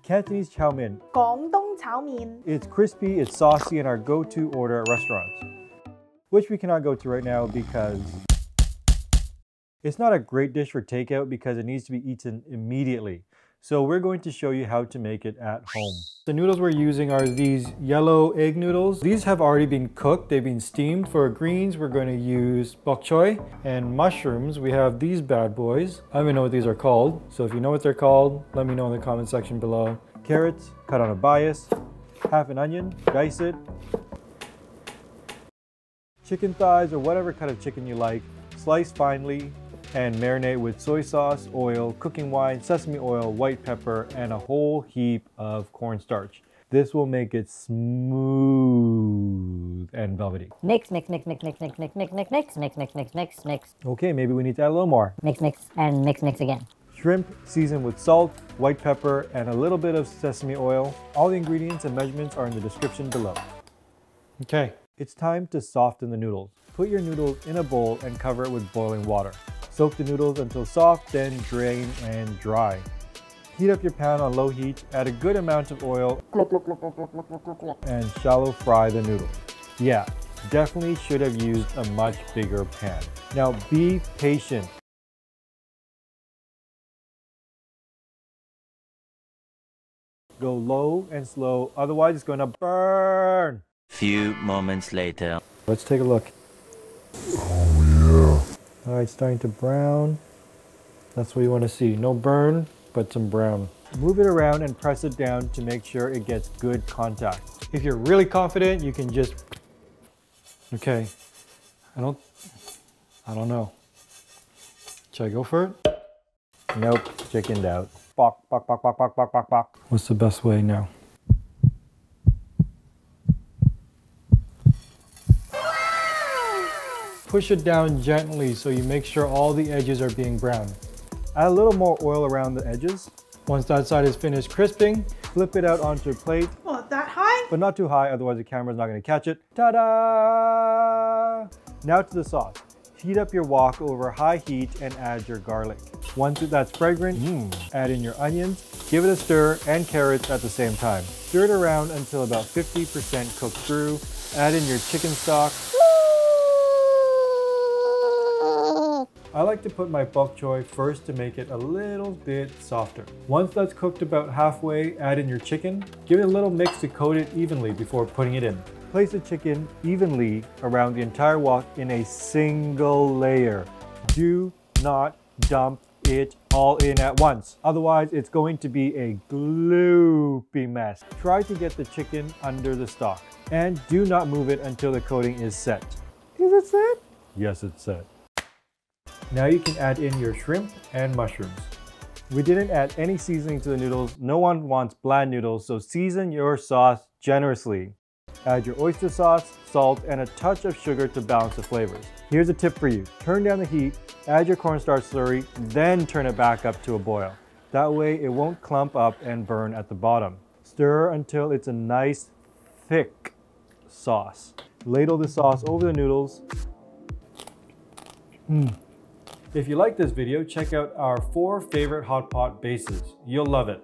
Cantonese chow mein. 廣東炒麵 It's crispy, it's saucy, and our go-to order at restaurants, which we cannot go to right now because it's not a great dish for takeout because it needs to be eaten immediately. So we're going to show you how to make it at home. The noodles we're using are these yellow egg noodles. These have already been cooked, they've been steamed. For greens, we're going to use bok choy. And mushrooms, we have these bad boys. I don't even know what these are called. So if you know what they're called, let me know in the comment section below. Carrots, cut on a bias. Half an onion, dice it. Chicken thighs or whatever kind of chicken you like, slice finely and marinate with soy sauce, oil, cooking wine, sesame oil, white pepper, and a whole heap of cornstarch. This will make it smooth and velvety. Mix, mix, mix, mix, mix, mix, mix, mix, mix, mix, mix, mix, mix, mix, mix. Okay, maybe we need to add a little more. Mix, mix, and mix, mix again. Shrimp seasoned with salt, white pepper, and a little bit of sesame oil. All the ingredients and measurements are in the description below. Okay, it's time to soften the noodles. Put your noodles in a bowl and cover it with boiling water. Soak the noodles until soft, then drain and dry. Heat up your pan on low heat, add a good amount of oil, and shallow fry the noodles. Yeah, definitely should have used a much bigger pan. Now be patient. Go low and slow, otherwise it's going to burn. Few moments later. Let's take a look. Oh yeah. All right, starting to brown. That's what you want to see. No burn, but some brown. Move it around and press it down to make sure it gets good contact. If you're really confident, you can just... Okay, I don't know. Should I go for it? Nope, chickened out. Bok, bok, bok, bok, bok, bok, bok, bok. What's the best way now? Push it down gently so you make sure all the edges are being browned. Add a little more oil around the edges. Once that side is finished crisping, flip it out onto a plate. What, that high? But not too high, otherwise the camera's not going to catch it. Ta-da! Now to the sauce. Heat up your wok over high heat and add your garlic. Once that's fragrant, add in your onions, give it a stir, and carrots at the same time. Stir it around until about 50% cooked through. Add in your chicken stock. I like to put my bok choy first to make it a little bit softer. Once that's cooked about halfway, add in your chicken. Give it a little mix to coat it evenly before putting it in. Place the chicken evenly around the entire wok in a single layer. Do not dump it all in at once. Otherwise, it's going to be a gloopy mess. Try to get the chicken under the stock. And do not move it until the coating is set. Is it set? Yes, it's set. Now you can add in your shrimp and mushrooms. We didn't add any seasoning to the noodles. No one wants bland noodles, so season your sauce generously. Add your oyster sauce, salt, and a touch of sugar to balance the flavors. Here's a tip for you. Turn down the heat, add your cornstarch slurry, then turn it back up to a boil. That way it won't clump up and burn at the bottom. Stir until it's a nice, thick sauce. Ladle the sauce over the noodles. If you like this video, check out our 4 favorite hot pot bases. You'll love it.